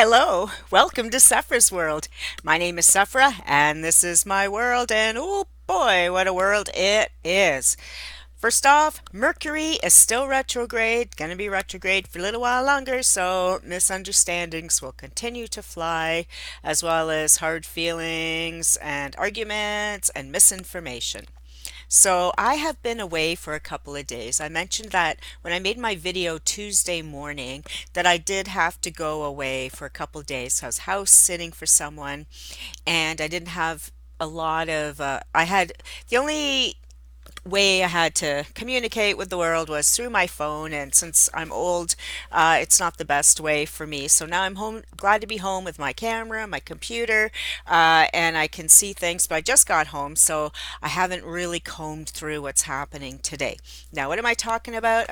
Hello, welcome to Sephra's World. My name is Sephra, and this is my world, and oh boy, what a world it is. First off, Mercury is still retrograde, gonna be retrograde for a little while longer, so misunderstandings will continue to fly, as well as hard feelings and arguments and misinformation. So I have been away for a couple of days. I mentioned that when I made my video Tuesday morning that I did have to go away for a couple of days. I was house sitting for someone and I didn't have a lot of I had the only way I had to communicate with the world was through my phone, and since I'm old, it's not the best way for me. So now I'm home, glad to be home with my camera, my computer, and I can see things. But I just got home, so I haven't really combed through what's happening today. Now, what am I talking about?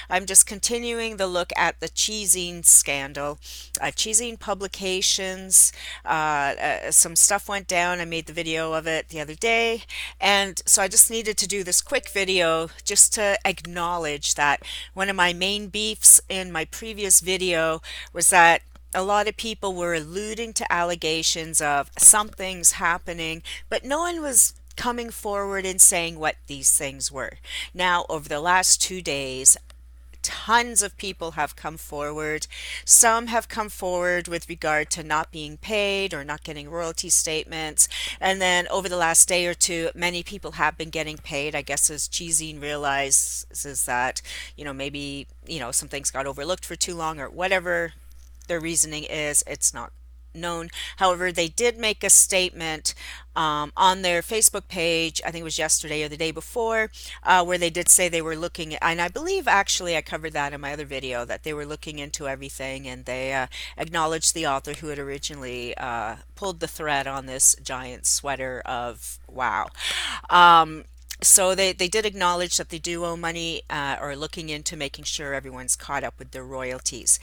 I'm just continuing the look at the Chizine scandal. Chizine Publications, some stuff went down. I made the video of it the other day, and so I just needed to do this quick video just to acknowledge that one of my main beefs in my previous video was that a lot of people were alluding to allegations of something's happening, but no one was coming forward and saying what these things were. Now, over the last 2 days, tons of people have come forward. Some have come forward with regard to not being paid or not getting royalty statements. And then over the last day or two, many people have been getting paid. I guess as Chizine realizes that, maybe, some things got overlooked for too long or whatever their reasoning is, it's not known. However, they did make a statement on their Facebook page, I think it was yesterday or the day before, where they did say they were looking at, and I believe actually I covered that in my other video, that they were looking into everything, and they acknowledged the author who had originally pulled the thread on this giant sweater of wow. So they did acknowledge that they do owe money, or looking into making sure everyone's caught up with their royalties.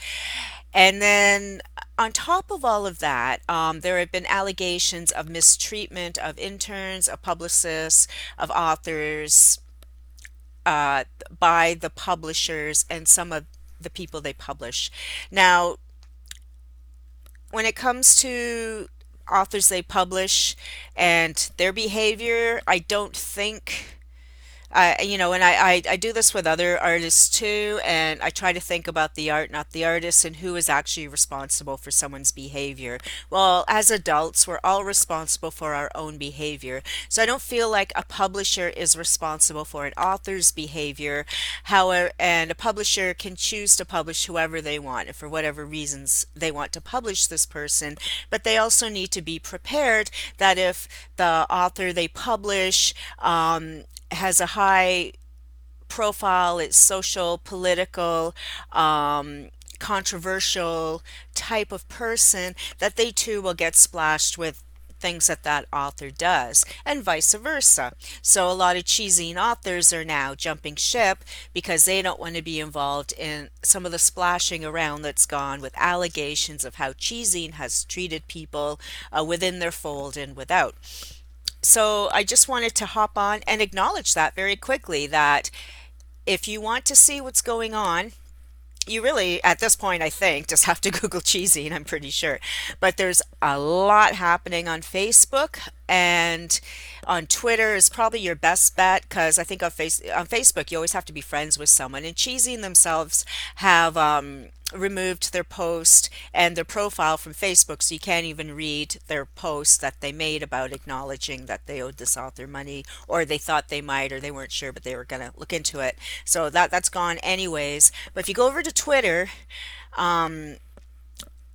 And then on top of all of that, there have been allegations of mistreatment of interns, of publicists, of authors, uh, by the publishers and some of the people they publish. Now, when it comes to authors they publish and their behavior, I don't think and I do this with other artists too, and I try to think about the art, not the artist, and who is actually responsible for someone's behavior. Well, as adults, we're all responsible for our own behavior. So I don't feel like a publisher is responsible for an author's behavior. However, and a publisher can choose to publish whoever they want, and for whatever reasons they want to publish this person, but they also need to be prepared that if the author they publish has a high profile, it's social, political, controversial type of person, that they too will get splashed with things that that author does, and vice versa. So a lot of cheesy authors are now jumping ship because they don't want to be involved in some of the splashing around that's gone with allegations of how cheesy has treated people within their fold and without. So I just wanted to hop on and acknowledge that very quickly, that if you want to see what's going on, you really, at this point, I think, just have to Google cheesy, and I'm pretty sure. But there's a lot happening on Facebook, and on Twitter is probably your best bet, because I think on Facebook you always have to be friends with someone. And cheesy themselves have removed their post and their profile from Facebook, so you can't even read their post that they made about acknowledging that they owed this author money, or they thought they might, or they weren't sure, but they were going to look into it. So that's gone anyways. But if you go over to Twitter, um,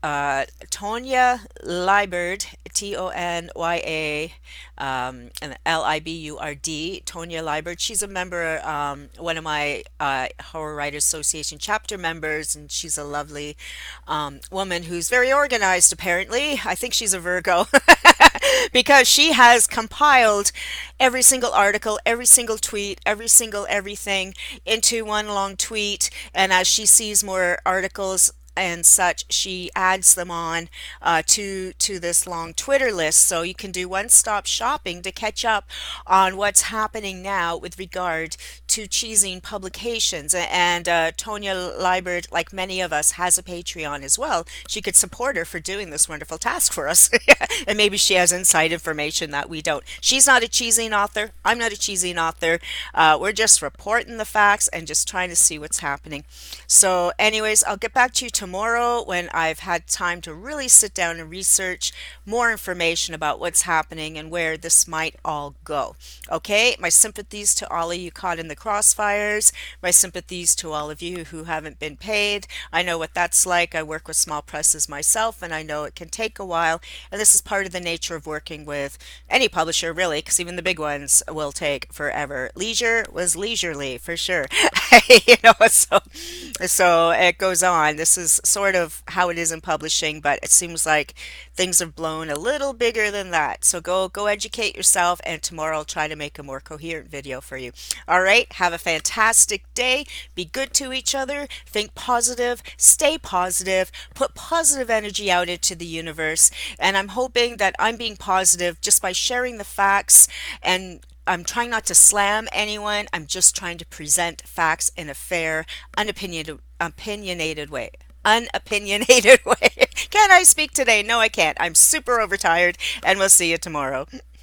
Tonya Liberd, Tonya, and Liburde, Tonya Liberd. She's a member, one of my Horror Writers Association chapter members, and she's a lovely woman who's very organized, apparently. I think she's a Virgo because she has compiled every single article, every single tweet, every single everything into one long tweet, and as she sees more articles and such, she adds them on to this long Twitter list, so you can do one-stop shopping to catch up on what's happening now with regard to Chizine Publications, and Tonya Liebert, like many of us, has a Patreon as well. She could support her for doing this wonderful task for us. And maybe she has inside information that we don't. She's not a Chizine author. I'm not a Chizine author. We're just reporting the facts and just trying to see what's happening. So, anyways, I'll get back to you tomorrow when I've had time to really sit down and research more information about what's happening and where this might all go. Okay, my sympathies to all of you caught in the crossfires. My sympathies to all of you who haven't been paid. I know what that's like. I work with small presses myself, and I know it can take a while. And this is part of the nature of working with any publisher, really, because even the big ones will take forever. Leisure was leisurely, for sure. So it goes on. This is sort of how it is in publishing, but it seems like things have blown a little bigger than that. So go educate yourself, and tomorrow I'll try to make a more coherent video for you. All right, have a fantastic day. Be good to each other. Think positive. Stay positive. Put positive energy out into the universe. And I'm hoping that I'm being positive just by sharing the facts, and I'm trying not to slam anyone. I'm just trying to present facts in a fair, opinionated way. Unopinionated way. Can I speak today? No, I can't. I'm super overtired, and we'll see you tomorrow.